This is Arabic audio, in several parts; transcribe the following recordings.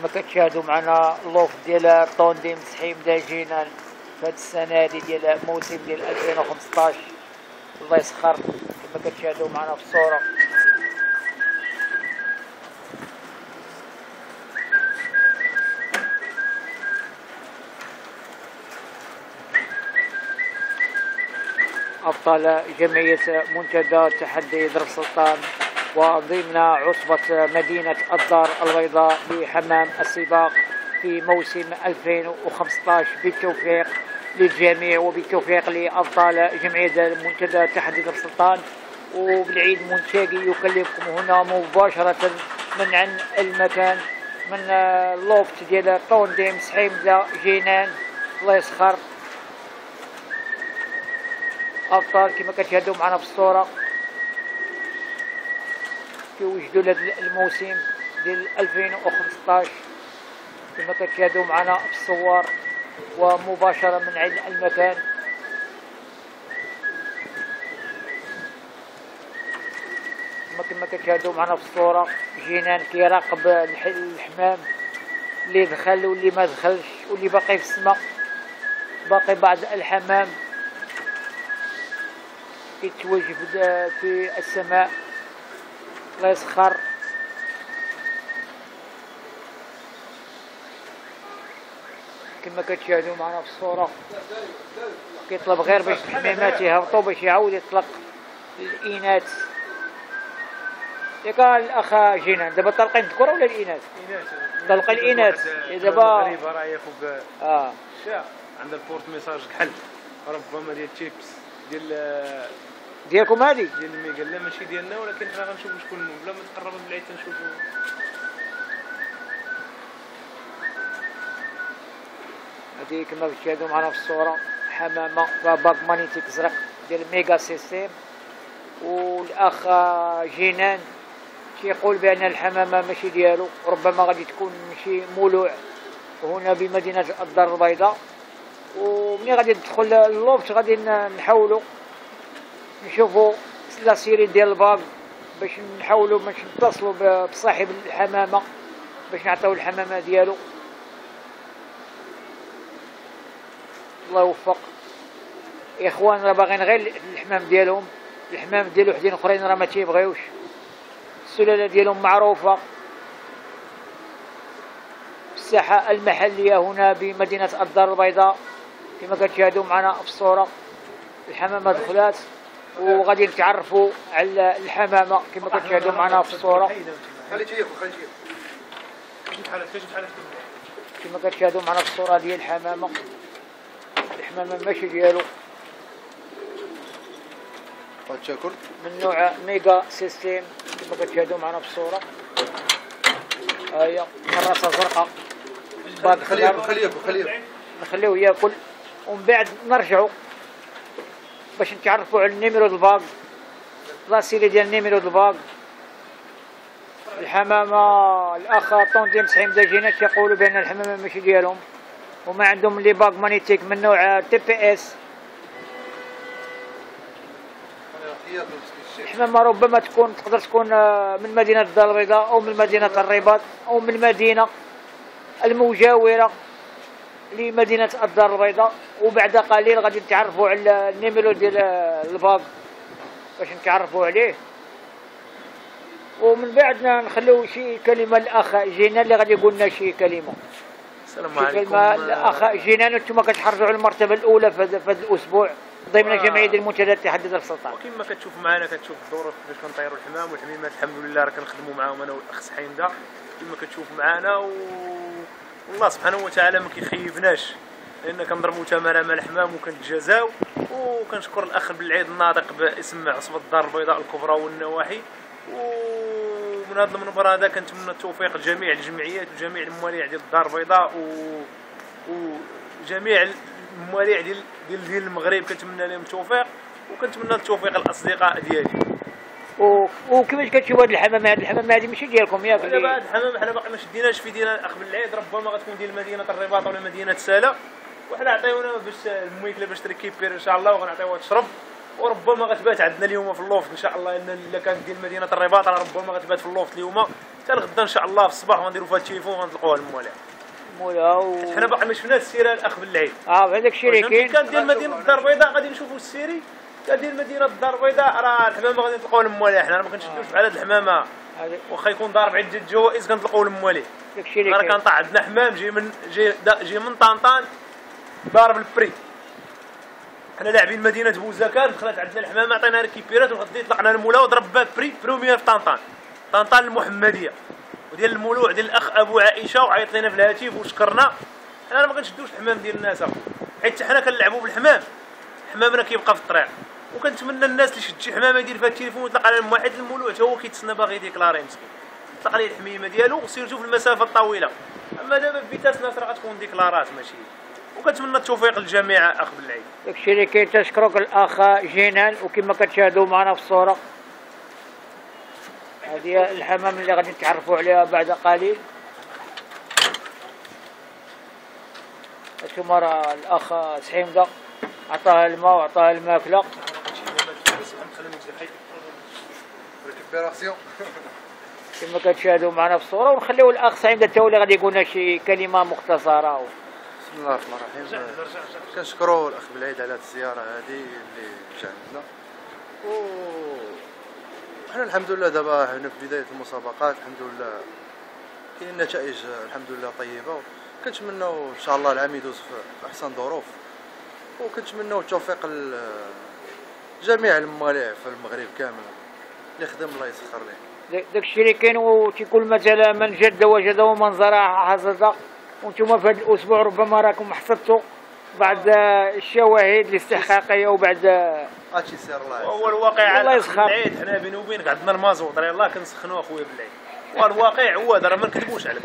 كما كتشاهدوا معنا اللوف ديال طونديم سحيم داجينا في هذه السنه هذه ديال موسم ديال 2015. الله يسخر كما كتشاهدوا معنا في الصوره. أبطال جمعية منتدى تحدي درب سلطان وضمن عصبة مدينة الدار البيضاء بحمام السباق في موسم 2015 بالتوفيق للجميع وبالتوفيق لأبطال جمعية منتدى تحدي درب سلطان. وبالعيد منتاجي يكلمكم هنا مباشرة من عن المكان من اللوفت ديال طونديم سحيم جينان. الله يسخر أبطال كما كتشاهدوا معنا في الصورة كيوجدوا لهذا الموسم ديال 2015 كما كتشاهدوا معنا في الصور ومباشرة من عند المكان. كما كتشاهدوا معنا في الصورة جينان كيراقب الحمام اللي دخل واللي ما دخلش واللي باقي في السماء. باقي بعض الحمام يتواجد في السماء. الله يسخر كما كتشاهدوا معنا في الصورة كيطلب غير باش الحمامات يهبطوا باش يعاود يطلق الإناث. ياك الأخ جينان دابا طلقين الذكورة ولا الإناث؟ طلق الإناث دابا المغرب راهي فوق الشاع عند البورت ميساج كحل ربما ديال تشيبس ديالكم هذه ديال الميغا. لا ماشي ديالنا ولكن حنا غنشوفوا شكون بلا ما تقرب من العيد تنشوفوا. هذه كما كتشاهدوا معنا في الصورة حمامة باك مانيتيك زرق ديال ميغا سيستيم. والأخ جينان كيقول بأن الحمامة ماشي ديالو ربما غادي تكون شي مولوع هنا بمدينة الدار البيضاء. ومني غادي ندخل اللوفت غادي نحاولوا نشوفوا لا سيري ديال الباغ باش نحاولوا باش نتصلوا بصاحب الحمامة باش نعطيو الحمامة ديالو. الله يوفق اخوان راه باغيين غير الحمام ديالهم. الحمام ديال وحدين اخرين راه ما تيبغيوش. السلالة ديالهم معروفة في الساحة المحلية هنا بمدينة الدار البيضاء كما كتشاهدوا معنا في الصورة. الحمامة دخلات وغادي نتعرفوا على الحمامة كما كتشاهدوا معنا في الصورة. كما كتشاهدوا معنا في الصورة ديال الحمامة. الحمامة ماشي ديالو من نوع ميغا سيستيم كما كتشاهدوا معنا في الصورة. هيا كراسة زرقاء نخليوه ياكل ومن بعد نرجعوا باش نتعرفوا على النيميرو د الباغ لاسيلي ديال النيميرو د الباغ. الحمامة الأخ طونديم سحيم داجينا كيقولوا بأن الحمامة ماشي ديالهم وما عندهم لي باغ مانيتيك من نوع تي بي اس. الحمامة ربما تقدر تكون من مدينة الدار البيضاء أو من مدينة الرباط أو من المدينة المجاورة لمدينة الدار البيضاء. وبعد قليل غادي نتعرفوا على النيميرو ديال الباغ باش نتعرفوا عليه ومن بعد نخليو شي كلمة للأخ جينان اللي غادي يقول لنا شي كلمة. السلام عليكم. كلمة الأخ جينان. انتم كتحرزوا على المرتبة الأولى في هذا الأسبوع ضمن جمعية المنتدى تحدي درب سلطان. وكما كتشوف معنا كتشوف الظروف كيفاش كنطيروا الحمام والحميمات الحمد لله راه كنخدموا معاهم انا والاخ سحيمده كما كتشوف معنا والله سبحانه وتعالى ما كيخيبناش لان كنضربوا ثمره مع الحمام وكنتجازاو. وكنشكر الاخ بالعيد الناطق باسم عصبة الدار البيضاء الكبرى والنواحي. ومن هذا المنبر هذا كنتمنى التوفيق لجميع الجمعيات وجميع المواليع ديال الدار البيضاء وجميع المواليع ديال المغرب كنتمنى لهم التوفيق وكنتمنى التوفيق للاصدقاء ديالي. وكيفاش كتشوفوا هذه الحمامه؟ هذه ماشي ديالكم ياك؟ دابا هذه الحمام حنا باقي ما شديناش في ديال الاخ بالعيد ربما غتكون ديال مدينه الرباط ولا مدينه سالا وحنا عطيونا باش الميكله باش تريكيبير ان شاء الله وغنعطيوها تشرب وربما غتبات عندنا اليوم في اللوفت ان شاء الله، ان الا كانت ديال مدينه الرباط راه ربما غتبات في اللوفت اليوم حتى الغدا ان شاء الله في الصباح، غنديروا فيها التليفون وغنطلقوها للموالع. حنا باقي ما شفناش السيره الاخ بالليل. هذاك الشيء اللي كاين. كان ديال مدينه الدار البيضاء غادي نشوفوا السيري، كان ديال مدينه الدار البيضاء راه الحمامه غادي نطلقوها للموالع، حنا ما كنشدوش بحال هاد الحمامه واخا يكون ضارب عده جوائز كنطلقوه للموالع. داك الشيء اللي راه كاين. كنطلع عندنا حمام جي من طنطان ضارب البري. حنا لاعبين مدينه بوزكان، دخلت عندنا الحمامه عطينا ريكيبيرات وغادي طلقنا المولا وضرب بها بري بروميير في طنطان المحمديه وديال المولوع ديال الاخ ابو عائشه، وعيط لنا في الهاتف وشكرنا. حنا ما كنشدوش الحمام ديال الناس حيت حنا كنلعبوا بالحمام، حمامنا كيبقى في الطريق. وكنتمنى الناس اللي شد شي حمامه يدير فيها التليفون ويطلق على واحد المولوع حتى هو كيتسنى باغي يديكلاري مسكين، طلق عليه الحميمه ديالو سيرتو في المسافه الطويله. اما دابا بفيتاس ناس راه غتكون ديكلارات ماشي. وكنتمنى التوفيق للجميع اخ بالعيد. داك الشيء اللي كاين. تشكرك الاخ جنان، وكما كتشاهدوا معنا في الصوره هذه الحمام اللي غادي نتعرفوا عليها بعد قليل. انتم راه الاخ سحيمده عطاها الماء وعطاها الماكله. كما كتشاهدوا معنا في الصوره، ونخليو الاخ سحيمده حتى هو اللي غادي يقول لنا شي كلمه مختصره. بسم الله الرحمن الرحيم. كنشكروا الاخ بالعيد على هذه الزياره هذه اللي جا عندنا، وحنا الحمد لله دابا حنا في بدايه المسابقات، الحمد لله كاين نتائج الحمد لله طيبه، وكنتمناو ان شاء الله العام يدوز في احسن ظروف، وكنتمناو التوفيق لجميع الموالع في المغرب كامل اللي خدم الله يسخر ليه. داكشي اللي كاين، وتيقول مثلا من جد وجد ومن زرع حصد. وانتم في هذا الاسبوع ربما راكم حصدتوا بعض الشواهد الاستحقاقيه وبعد هادشي سير الله هو الواقع الله يسخر. العيد حنا بيني وبينك عندنا المازوط راه يلاه كنسخنوا اخويا بالعيد، والواقع هو هذا راه ما نكذبوش عليك.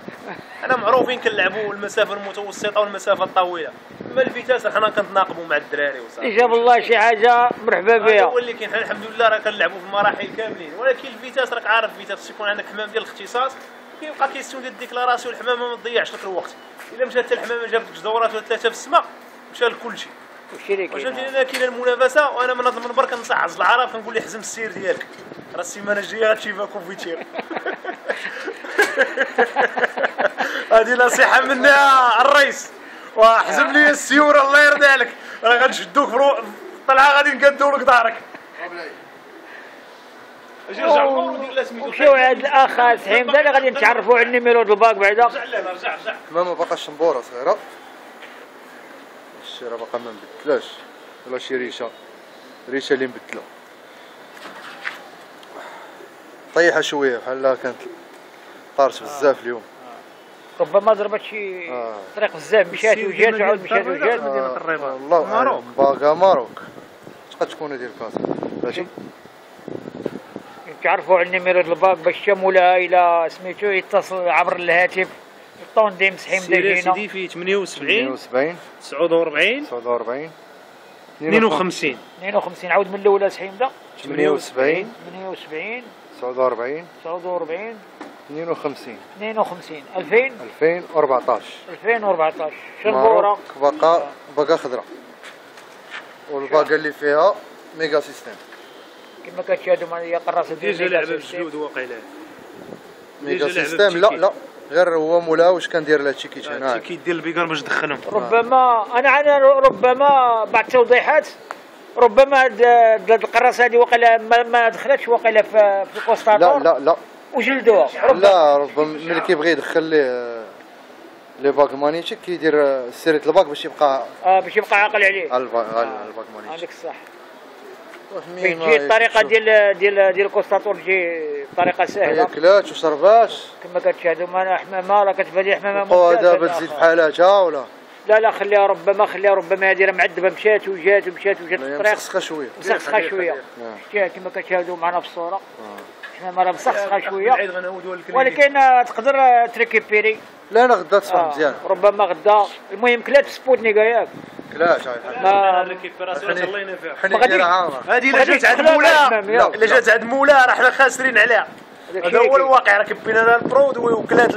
حنا معروفين كنلعبوا المسافه المتوسطه والمسافه الطويله، اما الفيتاس حنا كنتناقبوا مع الدراري وصافي. اللي جاب الله شي حاجه مرحبا بها. هو اللي كاين. حنا الحمد لله راه كنلعبوا في المراحل كاملين، ولكن الفيتاس راك عارف الفيتاس خص يكون عندك حمام ديال الاختصاص، كيبقى كيستون ديال الديكلاراسيون. الحمامه ما تضيعش لك الوقت، الا مشات الحمامه جابت جوج دورات ولا ثلاثه في السماء مشى لكل شيء. وشي اللي واش كاين. فهمتيني؟ كاينه المنافسه، وانا من هذا المنبر كنصعز العرب كنقول ليه حزم السير ديالك، راه السيمانه الجايه غتمشي فيها كوفيتير. هذه نصيحه مني الرئيس، وحزم لي السيوره الله يرضي عليك، راه غنشدوك في الطلعه غادي نقادو لك ظهرك. اجي رجع الفور ودير لها سميتو. ومشيو عند الاخ سحيمده اللي غادي نتعرفوا على النيميرو د الباك بعدا. رجع رجع. ما باقاش شنبوره صغيره، الشيره باقا ما نبدلاش، ولا شي ريشه اللي نبدلو طيحه شويه بحال كانت طارت بزاف اليوم. ربما ضربت شي طريق بزاف، مشات وجات وعاود مشات وجات. مدينه الرباط والله ماروك باقا ماروك تقد تكون ديال كاس ماشي. تعرفوا على النيميرو د الباك باش شامولها الى سميتو يتصل عبر الهاتف الطونديم سحيمده جينا. سيدي في 78 49 49 52 52 عاود من الاولى سحيمده. 78 78 49 49 52 52 2014 2014 شنبوره باقا خضراء، والباقه اللي فيها ميجا سيستم. كما كتشاهدوا معايا قراصه ديجا لعبه بالجلود واقيلا. ميجا سيستم لا غير هو مولا واش كندير لها تشيكيت هنا. التيكيت ديال البيكار باش تدخلهم. ربما بعد التوضيحات، ربما هاد القراصه هذه واقيلا ما دخلتش واقيلا في الكوستاتور. لا وجلدوها. لا ربما ملي كيبغي يدخل لي باك مانيتيك كيدير سيره الباك باش يبقى عاقل عليه. الباك مانيتيك هذيك الصح. تجي الطريقه ديال الكوستاتور تجي بطريقه سهله. اكلات وشربات كما كتشاهدوا معنا حمامه راه كتبان حمامه ممتازه. دابا تزيد بحالاتها ولا لا خليها ربما هذه راه معذبه مشات وجات في الطريق. مسخسخه شويه شتيها كما كتشاهدوا معنا في الصوره. حمامه راه مسخسخه شويه، ولكن ولكن تقدر تريكيبيري. لا انا غدا تصبح مزيان. ربما غدا. المهم كلات في سبوتنيك ياك. كلاش الريكيبيراسيون الله ينفع. هذه الا جات عند مولا، الا جات عند مولا راه حنا خاسرين عليها. هذا هو الواقع. راه كبينا لها البرود وكلات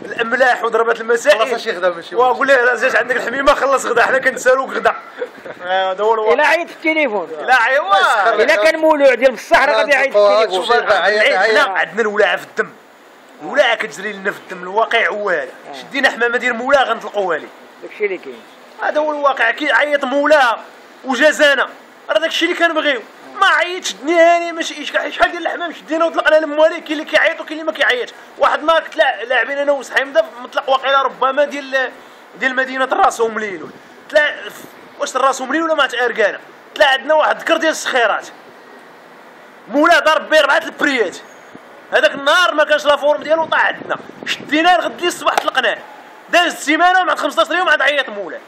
الاملاح وضربات المسائل. خلاص شي غدا ماشي. وقول له راه جات عندك الحميمه خلص غدا، حنا كنسالوك غدا. هذا هو الواقع. الا عيط في التليفون، لا ايوا الا كان مولوع ديال بصح راه غادي يعيط في التليفون. عندنا الولاعه في الدم، الولاعه كتجري لنا في الدم، الواقع هو هذا. شدينا حمامه ديال مولاها غنطلقوها ليه، داكشي اللي كاين. هذا هو الواقع. كيعيط مولاها وجازانا، راه داكشي اللي كنبغيو. ما عيط شدني هاني ماشي شحال ديال الحمام شدينا وطلقنا لمواليه. كاين اللي كيعيط وكاين اللي ما كيعيطش. واحد النهار كنت لاعبين انا وسحيمده في مطلق واقيلا ربما ديال مدينه الراس ومليل، واش الراس ومليل ولا ما اركانه. طلع عندنا واحد ذكر ديال السخيرات، مولا ضرب به 4 البريات. هذاك النهار ما كانش لا فورم ديالو، طاح عندنا شديناه الغد اللي الصباح طلقناه. داز السيمانه ومع 15 يوم عاد عيط مولاه.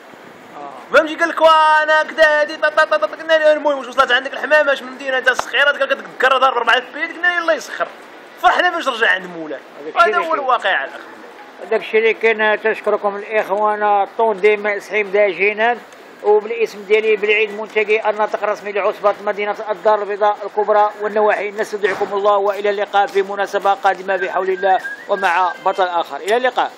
فهمتي؟ قال لك وانا كذا هادي قلنا له المهم واش وصلت عندك الحمامه اش من مدينه انت السخيرات؟ قال لك تذكر ضرب 4 البريات. قلنا يلاه يسخر. فرحنا باش رجع عند مولاه. هذا هو الواقع. داكشي اللي كاين. تشكركم الاخوان طونديم سحيمده جنان، وبالاسم ديالي بالعيد المنتقي الناطق الرسمي لعصبة مدينة الدار البيضاء الكبرى والنواحي. نستودعكم الله والى اللقاء في مناسبة قادمة بحول الله ومع بطل آخر. إلى اللقاء.